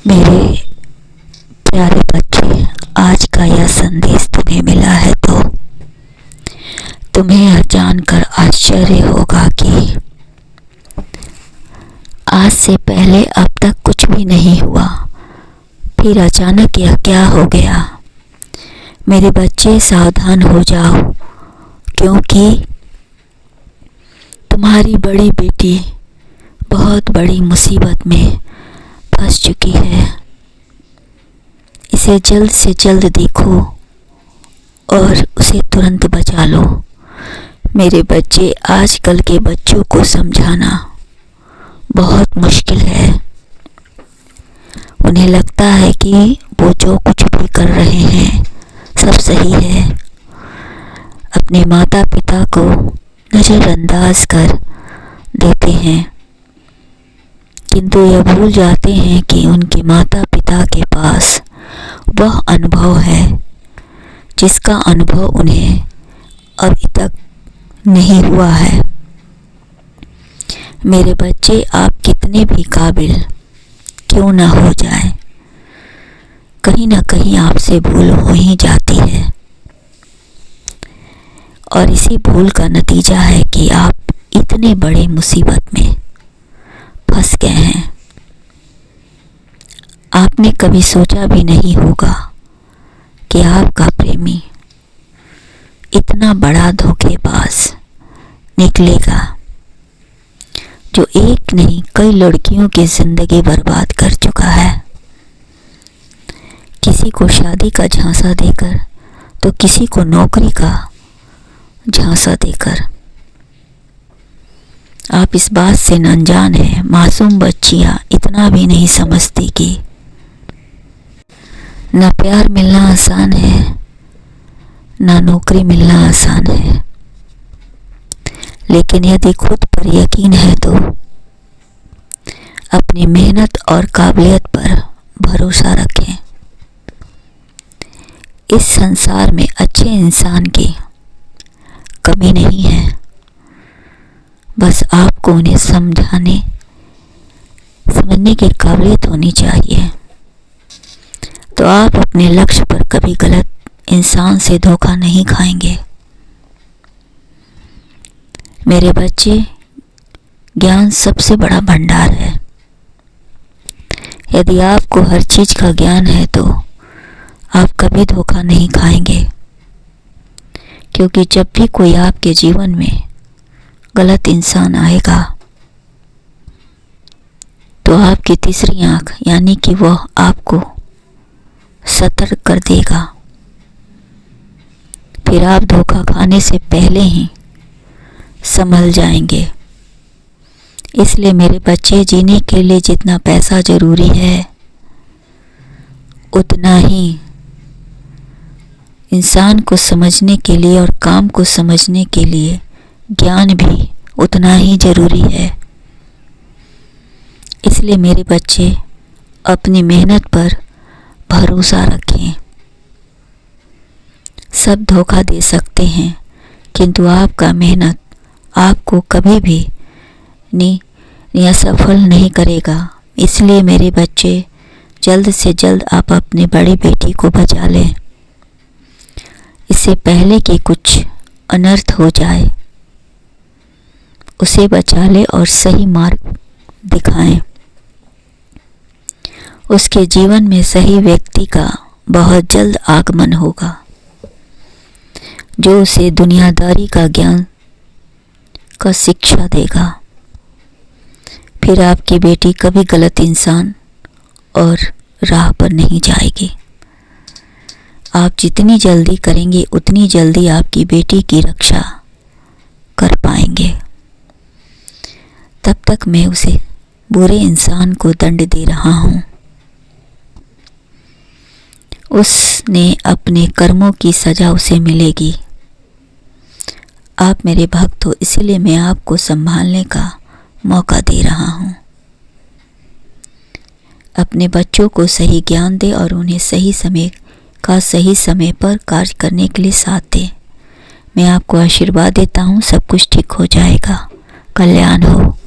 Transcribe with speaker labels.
Speaker 1: मेरे प्यारे बच्चे, आज का यह संदेश तुम्हें मिला है तो तुम्हें यह जानकर आश्चर्य होगा कि आज से पहले अब तक कुछ भी नहीं हुआ, फिर अचानक यह क्या हो गया। मेरे बच्चे, सावधान हो जाओ, क्योंकि तुम्हारी बड़ी बेटी बहुत बड़ी मुसीबत में फंस चुकी है। इसे जल्द से जल्द देखो और उसे तुरंत बचा लो। मेरे बच्चे, आजकल के बच्चों को समझाना बहुत मुश्किल है। उन्हें लगता है कि वो जो कुछ भी कर रहे हैं सब सही है। अपने माता पिता को नज़रअंदाज कर देते हैं, किंतु यह भूल जाते हैं कि उनके माता पिता के पास वह अनुभव है जिसका अनुभव उन्हें अभी तक नहीं हुआ है। मेरे बच्चे, आप कितने भी काबिल क्यों न हो जाए, कहीं ना कहीं आपसे भूल हो ही जाती है, और इसी भूल का नतीजा है कि आप इतने बड़े मुसीबत में फंस गए हैं। आपने कभी सोचा भी नहीं होगा कि आपका प्रेमी इतना बड़ा धोखेबाज निकलेगा, जो एक नहीं कई लड़कियों की जिंदगी बर्बाद कर चुका है। किसी को शादी का झांसा देकर तो किसी को नौकरी का झांसा देकर। आप इस बात से अनजान हैं, मासूम बच्चियां इतना भी नहीं समझती कि ना प्यार मिलना आसान है, ना नौकरी मिलना आसान है। लेकिन यदि खुद पर यकीन है तो अपनी मेहनत और काबिलियत पर भरोसा रखें। इस संसार में अच्छे इंसान की कमी नहीं है, बस आपको उन्हें समझने की काबिलियत होनी चाहिए। तो आप अपने लक्ष्य पर कभी गलत इंसान से धोखा नहीं खाएंगे। मेरे बच्चे, ज्ञान सबसे बड़ा भंडार है। यदि आपको हर चीज का ज्ञान है तो आप कभी धोखा नहीं खाएंगे, क्योंकि जब भी कोई आपके जीवन में गलत इंसान आएगा तो आपकी तीसरी आंख यानी कि वह आपको सतर्क कर देगा। फिर आप धोखा खाने से पहले ही संभल जाएंगे। इसलिए मेरे बच्चे, जीने के लिए जितना पैसा जरूरी है उतना ही इंसान को समझने के लिए और काम को समझने के लिए ज्ञान भी उतना ही जरूरी है। इसलिए मेरे बच्चे, अपनी मेहनत पर भरोसा रखें। सब धोखा दे सकते हैं, किंतु आपका मेहनत आपको कभी भी असफल नहीं करेगा। इसलिए मेरे बच्चे, जल्द से जल्द आप अपनी बड़ी बेटी को बचा लें, इससे पहले कि कुछ अनर्थ हो जाए। उसे बचा ले और सही मार्ग दिखाएं। उसके जीवन में सही व्यक्ति का बहुत जल्द आगमन होगा, जो उसे दुनियादारी का ज्ञान का शिक्षा देगा। फिर आपकी बेटी कभी गलत इंसान और राह पर नहीं जाएगी। आप जितनी जल्दी करेंगे उतनी जल्दी आपकी बेटी की रक्षा कर पाएंगे। तब तक मैं उसे बुरे इंसान को दंड दे रहा हूँ। उसने अपने कर्मों की सजा उसे मिलेगी। आप मेरे भक्त हो, इसीलिए मैं आपको संभालने का मौका दे रहा हूँ। अपने बच्चों को सही ज्ञान दे और उन्हें सही समय पर कार्य करने के लिए साथ दे। मैं आपको आशीर्वाद देता हूँ, सब कुछ ठीक हो जाएगा। कल्याण हो।